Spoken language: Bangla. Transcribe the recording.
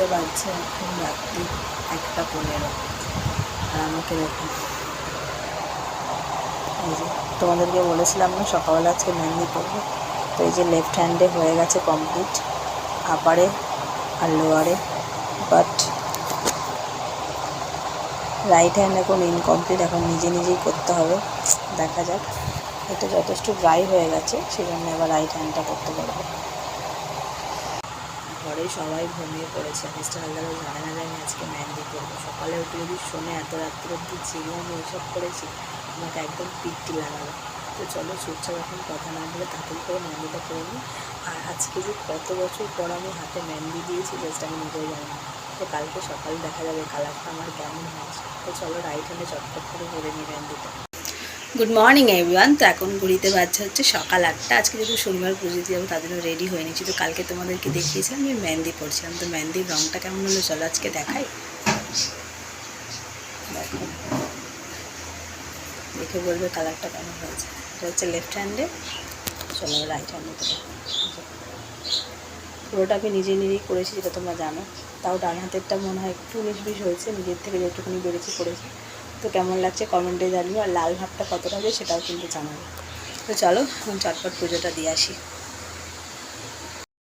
ঘড়িতে বাজছে এখন রাত্রি 1:15। আর আমাকে দেখুন, এই যে তোমাদেরকে বলেছিলাম না সকালবেলা আজকে মেহেন্দি করবো, তো এই যে লেফট হ্যান্ডে হয়ে গেছে কমপ্লিট, আপারে আর লোয়ারে, বাট রাইট হ্যান্ড এখন ইনকমপ্লিট, এখন নিজে নিজেই করতে হবে। দেখা যাক, এটা যথেষ্ট ড্রাই হয়ে গেছে, সেই জন্য এবার রাইট হ্যান্ডটা করতে পারবো। ঘরে সবাই ঘুমিয়ে পড়েছে, মিস্টার হালদারও জানে না যে আমি আজকে মেহেন্দি করবো। সকালে উঠে যদি শোনে এত রাত্রি অব্দি জেগে আমি এইসব করেছি, আমাকে একদম পিটটি লাগাবে। তো চলো চুপচাপ এখন কথা না বলে তাড়াতাড়ি করে মেহেন্দিটা করে নিই। আর আজকে যে কত বছর পর আমি হাতে মেহেন্দি দিয়েছি জাস্ট আমি নিজেও জানি না। তো কালকে সকালে দেখা যাবে কালারটা আমার কেমন হয়েছে। তো চলো রাইট হ্যান্ডে চটপট করে করে নিই মেহেন্দিটা। Good morning everyone. তো এখন ঘড়িতে বাজছে হচ্ছে সকাল 8টা। আজকে যেহেতু শনিবার পুজো দিয়ে যাবো তার জন্য রেডি হয়ে নিচ্ছি। তো কালকে তোমাদেরকে দেখিয়েছিলাম আমি মেহেন্দি পড়ছিলাম, তো মেহেন্দির রঙটা কেমন হলো চলো আজকে দেখাই। দেখো, দেখে বলবে কালারটা কেমন হয়েছে। এটা হচ্ছে লেফট হ্যান্ডে, চলো রাইট হ্যান্ডে। পুরোটা আমি নিজে নিজেই করেছি, যেটা তোমরা জানো। তাও ডান হাতেরটা মনে হয় একটু 19-20 হয়েছে, নিজের থেকে যেটুকুনি বেড়েছি করেছি। তো কেমন লাগছে কমেন্টে জানিও, আর লাল ভাবটা কতটা হবে সেটাও কিন্তু জানাবে। তো চলো এখন চটপট পুজোটা দিয়ে আসি।